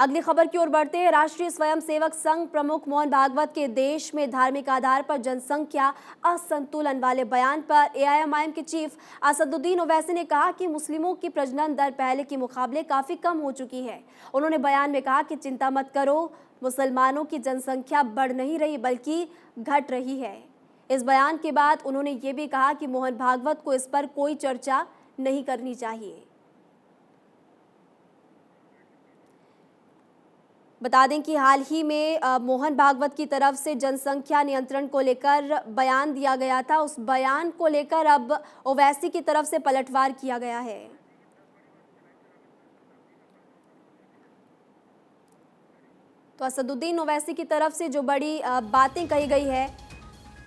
अगली खबर की ओर बढ़ते हैं। राष्ट्रीय स्वयंसेवक संघ प्रमुख मोहन भागवत के देश में धार्मिक आधार पर जनसंख्या असंतुलन वाले बयान पर एआईएमआईएम के चीफ असदुद्दीन ओवैसी ने कहा कि मुस्लिमों की प्रजनन दर पहले के मुकाबले काफी कम हो चुकी है। उन्होंने बयान में कहा कि चिंता मत करो, मुसलमानों की जनसंख्या बढ़ नहीं रही बल्कि घट रही है। इस बयान के बाद उन्होंने ये भी कहा कि मोहन भागवत को इस पर कोई चर्चा नहीं करनी चाहिए। बता दें कि हाल ही में मोहन भागवत की तरफ से जनसंख्या नियंत्रण को लेकर बयान दिया गया था। उस बयान को लेकर अब ओवैसी की तरफ से पलटवार किया गया है। तो असदुद्दीन ओवैसी की तरफ से जो बड़ी बातें कही गई है,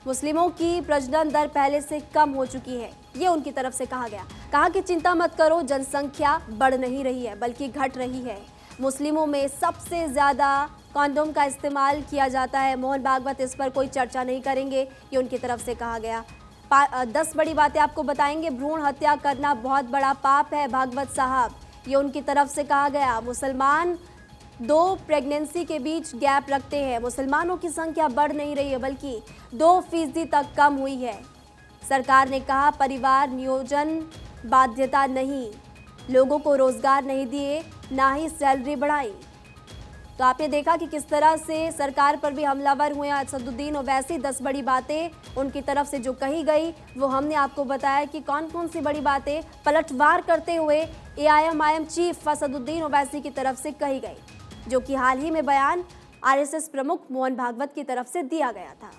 मुस्लिमों की प्रजनन दर पहले से कम हो चुकी है, ये उनकी तरफ से कहा गया। कहा कि चिंता मत करो, जनसंख्या बढ़ नहीं रही है बल्कि घट रही है। मुस्लिमों में सबसे ज़्यादा कॉन्डोम का इस्तेमाल किया जाता है। मोहन भागवत इस पर कोई चर्चा नहीं करेंगे, ये उनकी तरफ से कहा गया। 10 बड़ी बातें आपको बताएंगे। भ्रूण हत्या करना बहुत बड़ा पाप है भागवत साहब, ये उनकी तरफ से कहा गया। मुसलमान 2 प्रेगनेंसी के बीच गैप रखते हैं। मुसलमानों की संख्या बढ़ नहीं रही है बल्कि 2% तक कम हुई है। सरकार ने कहा परिवार नियोजन बाध्यता नहीं, लोगों को रोजगार नहीं दिए, ना ही सैलरी बढ़ाई। तो आपने देखा कि किस तरह से सरकार पर भी हमलावर हुए असदुद्दीन ओवैसी। 10 बड़ी बातें उनकी तरफ से जो कही गई वो हमने आपको बताया कि कौन कौन सी बड़ी बातें पलटवार करते हुए एआईएमआईएम चीफ असदुद्दीन ओवैसी की तरफ से कही गई, जो कि हाल ही में बयान आरएसएस प्रमुख मोहन भागवत की तरफ से दिया गया था।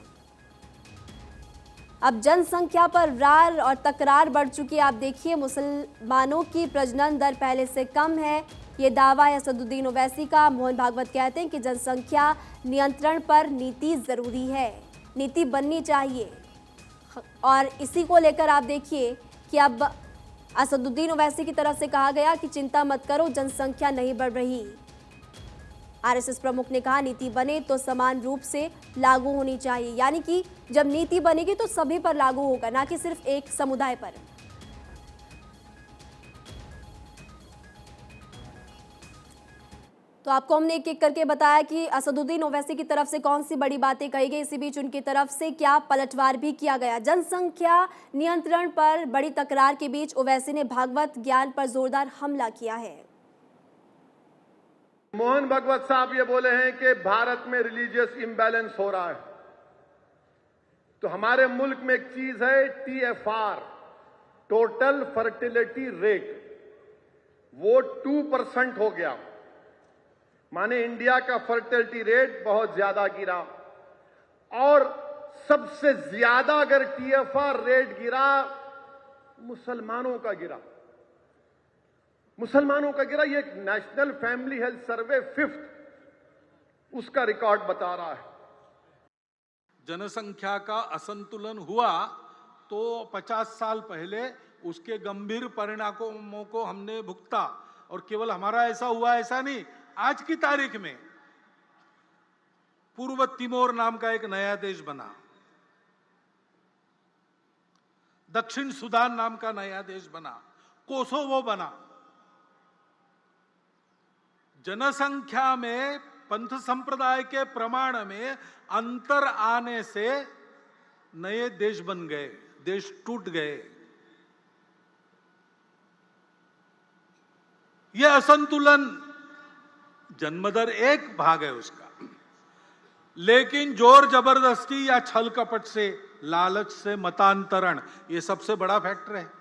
अब जनसंख्या पर रार और तकरार बढ़ चुकी है। आप देखिए, मुसलमानों की प्रजनन दर पहले से कम है, ये दावा है असदुद्दीन ओवैसी का। मोहन भागवत कहते हैं कि जनसंख्या नियंत्रण पर नीति ज़रूरी है, नीति बननी चाहिए। और इसी को लेकर आप देखिए कि अब असदुद्दीन ओवैसी की तरफ से कहा गया कि चिंता मत करो, जनसंख्या नहीं बढ़ रही। आरएसएस प्रमुख ने कहा नीति बने तो समान रूप से लागू होनी चाहिए, यानी कि जब नीति बनेगी तो सभी पर लागू होगा, ना कि सिर्फ एक समुदाय पर। तो आपको हमने एक एक करके बताया कि असदुद्दीन ओवैसी की तरफ से कौन सी बड़ी बातें कही गई, इसी बीच उनकी तरफ से क्या पलटवार भी किया गया। जनसंख्या नियंत्रण पर बड़ी तकरार के बीच ओवैसी ने भागवत ज्ञान पर जोरदार हमला किया है। मोहन भागवत साहब ये बोले हैं कि भारत में रिलीजियस इम्बैलेंस हो रहा है। तो हमारे मुल्क में एक चीज है TFR, टोटल फर्टिलिटी रेट, वो 2% हो गया। माने इंडिया का फर्टिलिटी रेट बहुत ज्यादा गिरा। और सबसे ज्यादा अगर TFR रेट गिरा, मुसलमानों का गिरा। मुसलमानों का गिरा। ये national family health survey 5th उसका रिकॉर्ड बता रहा है। जनसंख्या का असंतुलन हुआ तो 50 साल पहले उसके गंभीर परिणामों को हमने भुगता। और केवल हमारा ऐसा हुआ ऐसा नहीं, आज की तारीख में पूर्व तिमोर नाम का एक नया देश बना, दक्षिण सूडान नाम का नया देश बना, कोसोवो बना। जनसंख्या में पंथ संप्रदाय के प्रमाण में अंतर आने से नए देश बन गए, देश टूट गए। यह असंतुलन जन्मदर एक भाग है उसका, लेकिन जोर जबरदस्ती या छल कपट से, लालच से मतांतरण, ये सबसे बड़ा फैक्टर है।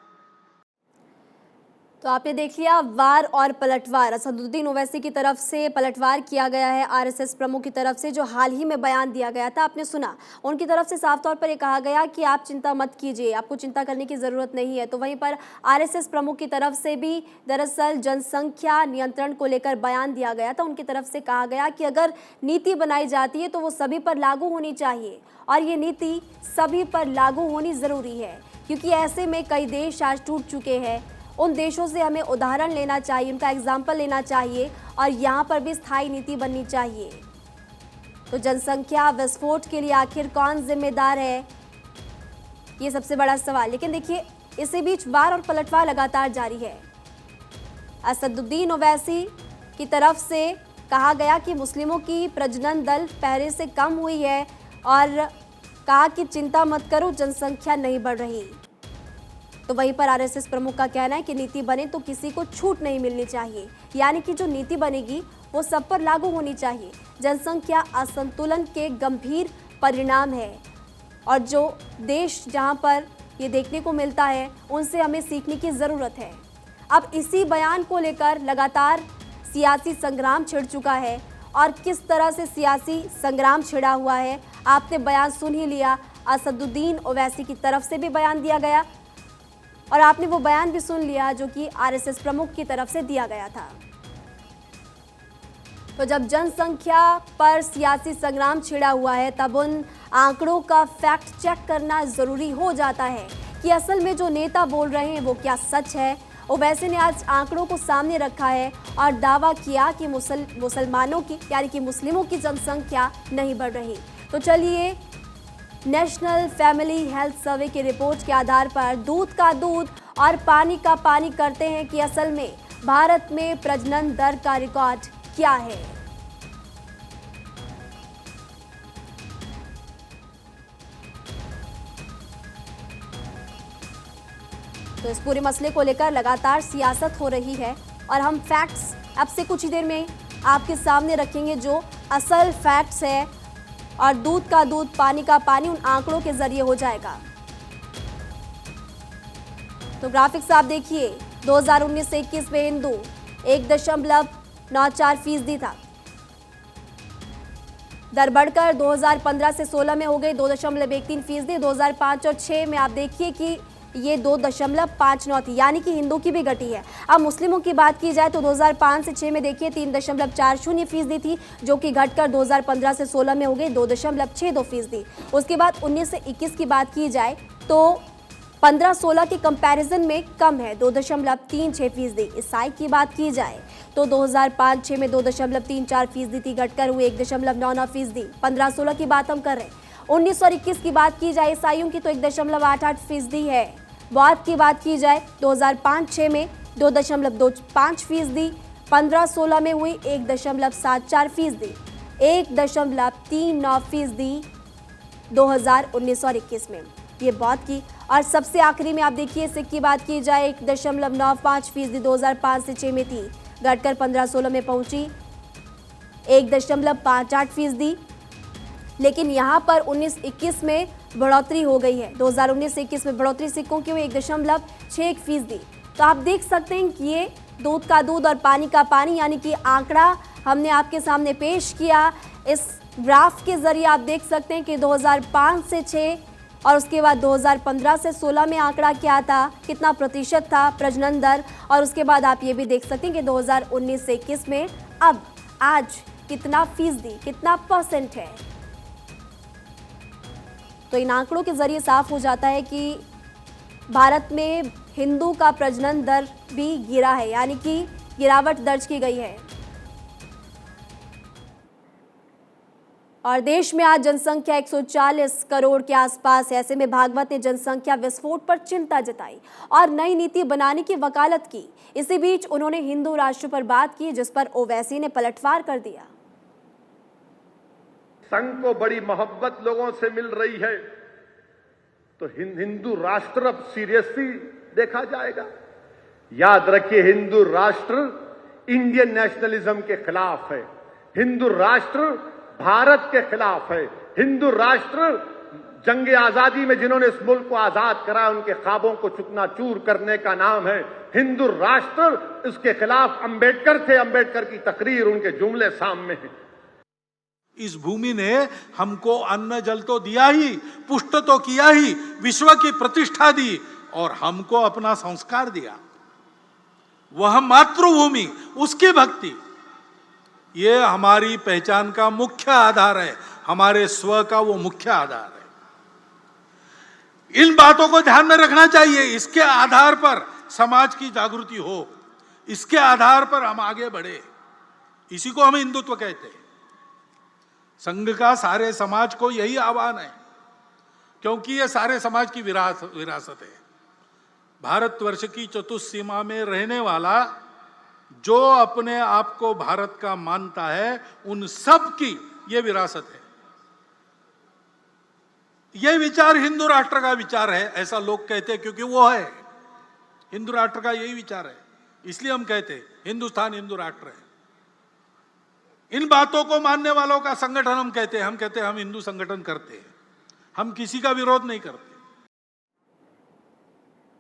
तो आपने देख लिया वार और पलटवार। असदुद्दीन ओवैसी की तरफ से पलटवार किया गया है आरएसएस प्रमुख की तरफ से, जो हाल ही में बयान दिया गया था। आपने सुना, उनकी तरफ से साफ तौर पर यह कहा गया कि आप चिंता मत कीजिए, आपको चिंता करने की ज़रूरत नहीं है। तो वहीं पर आरएसएस प्रमुख की तरफ से भी दरअसल जनसंख्या नियंत्रण को लेकर बयान दिया गया था। उनकी तरफ से कहा गया कि अगर नीति बनाई जाती है तो वो सभी पर लागू होनी चाहिए, और ये नीति सभी पर लागू होनी ज़रूरी है, क्योंकि ऐसे में कई देश आज टूट चुके हैं। उन देशों से हमें उदाहरण लेना चाहिए, उनका एग्जाम्पल लेना चाहिए, और यहाँ पर भी स्थायी नीति बननी चाहिए। तो जनसंख्या विस्फोट के लिए आखिर कौन जिम्मेदार है, ये सबसे बड़ा सवाल। लेकिन देखिए, इसी बीच वार और पलटवार लगातार जारी है। असदुद्दीन ओवैसी की तरफ से कहा गया कि मुस्लिमों की प्रजनन दर पहले से कम हुई है और कहा कि चिंता मत करो, जनसंख्या नहीं बढ़ रही। तो वहीं पर आरएसएस प्रमुख का कहना है कि नीति बने तो किसी को छूट नहीं मिलनी चाहिए, यानी कि जो नीति बनेगी वो सब पर लागू होनी चाहिए। जनसंख्या असंतुलन के गंभीर परिणाम है और जो देश जहां पर ये देखने को मिलता है उनसे हमें सीखने की ज़रूरत है। अब इसी बयान को लेकर लगातार सियासी संग्राम छिड़ चुका है और किस तरह से सियासी संग्राम छिड़ा हुआ है आपने बयान सुन ही लिया। असदुद्दीन ओवैसी की तरफ से भी बयान दिया गया और आपने वो बयान भी सुन लिया जो कि आरएसएस प्रमुख की तरफ से दिया गया था। तो जब जनसंख्या पर सियासी संग्राम छिड़ा हुआ है तब उन आंकड़ों का फैक्ट चेक करना जरूरी हो जाता है कि असल में जो नेता बोल रहे हैं वो क्या सच है। ओवैसी ने आज आंकड़ों को सामने रखा है और दावा किया कि मुसलमानों की यानी कि मुस्लिमों की जनसंख्या नहीं बढ़ रही। तो चलिए नेशनल फैमिली हेल्थ सर्वे की रिपोर्ट के आधार पर दूध का दूध और पानी का पानी करते हैं कि असल में भारत में प्रजनन दर का रिकॉर्ड क्या है। तो इस पूरे मसले को लेकर लगातार सियासत हो रही है और हम फैक्ट्स अब से कुछ ही देर में आपके सामने रखेंगे जो असल फैक्ट्स है और दूध का दूध पानी का पानी उन आंकड़ों के जरिए हो जाएगा। तो ग्राफिक्स आप देखिए 2019 से 21 में हिंदू 1.94% था, दर बढ़कर 2015 से 16 में हो गई 2.13%। 2005 और 6 में आप देखिए कि ये 2.59 थी, यानी कि हिंदू की भी घटी है। अब मुस्लिमों की बात की जाए तो 2005 से 6 में देखिए 3.40% थी जो कि घटकर 2015 से 16 में हो गई 2.62%। उसके बाद 19 से 21 की बात की जाए तो 15-16 के कंपैरिजन में कम है 2.36%। ईसाई की बात की जाए तो 2005-6 में 2.34% थी, घटकर हुई 1.99%। 15-16 की बात हम कर रहे हैं। 19 और 21 की बात की जाए ईसाइयों की तो 1.88% है। बौद्ध की बात की जाए 2005-6 में 2.25%, 15-16 में हुई 1.74%, 1.39% 2019 और 21 में ये बौद्ध की। और सबसे आखिरी में आप देखिए सिख की बात की जाए 1.95% 2005 से 6 में थी, घटकर 15-16 में पहुंची 1.58%। लेकिन यहाँ पर 19-21 में बढ़ोतरी हो गई है। 2019 से 21 में बढ़ोतरी सिखों की हुई 1.61%। तो आप देख सकते हैं कि ये दूध का दूध और पानी का पानी यानी कि आंकड़ा हमने आपके सामने पेश किया। इस ग्राफ के जरिए आप देख सकते हैं कि 2005 से 6 और उसके बाद 2015 से 16 में आंकड़ा क्या था, कितना प्रतिशत था प्रजनन दर, और उसके बाद आप ये भी देख सकते हैं कि 2019 से 21 में अब आज कितना फीसदी, कितना परसेंट है। तो इन आंकड़ों के जरिए साफ हो जाता है कि भारत में हिंदू का प्रजनन दर भी गिरा है, यानी कि गिरावट दर्ज की गई है। और देश में आज जनसंख्या 140 करोड़ के आसपास है। ऐसे में भागवत ने जनसंख्या विस्फोट पर चिंता जताई और नई नीति बनाने की वकालत की। इसी बीच उन्होंने हिंदू राष्ट्र पर बात की जिस पर ओवैसी ने पलटवार कर दिया। संघ को बड़ी मोहब्बत लोगों से मिल रही है तो हिंदू राष्ट्र अब सीरियसली देखा जाएगा। याद रखिए, हिंदू राष्ट्र इंडियन नेशनलिज्म के खिलाफ है, हिंदू राष्ट्र भारत के खिलाफ है, हिंदू राष्ट्र जंग आजादी में जिन्होंने इस मुल्क को आजाद कराया उनके ख्वाबों को चूकनाचूर करने का नाम है हिंदू राष्ट्र। इसके खिलाफ अंबेडकर थे, अंबेडकर की तकरीर, उनके जुमले सामने हैं। इस भूमि ने हमको अन्न जल तो दिया ही, पुष्ट तो किया ही, विश्व की प्रतिष्ठा दी और हमको अपना संस्कार दिया। वह मातृभूमि, उसकी भक्ति, ये हमारी पहचान का मुख्य आधार है, हमारे स्व का वो मुख्य आधार है। इन बातों को ध्यान में रखना चाहिए। इसके आधार पर समाज की जागृति हो, इसके आधार पर हम आगे बढ़े। इसी को हम हिंदुत्व कहते हैं। संघ का सारे समाज को यही आह्वान है, क्योंकि ये सारे समाज की विरासत है। भारतवर्ष की चतुसीमा में रहने वाला जो अपने आप को भारत का मानता है, उन सब की यह विरासत है। यह विचार हिंदू राष्ट्र का विचार है, ऐसा लोग कहते हैं, क्योंकि वो है हिंदू राष्ट्र का यही विचार है, इसलिए हम कहते हैं हिंदुस्तान हिंदू राष्ट्र है। इन बातों को मानने वालों का संगठन हम कहते हैं हम हिंदू संगठन करते हैं, हम किसी का विरोध नहीं करते।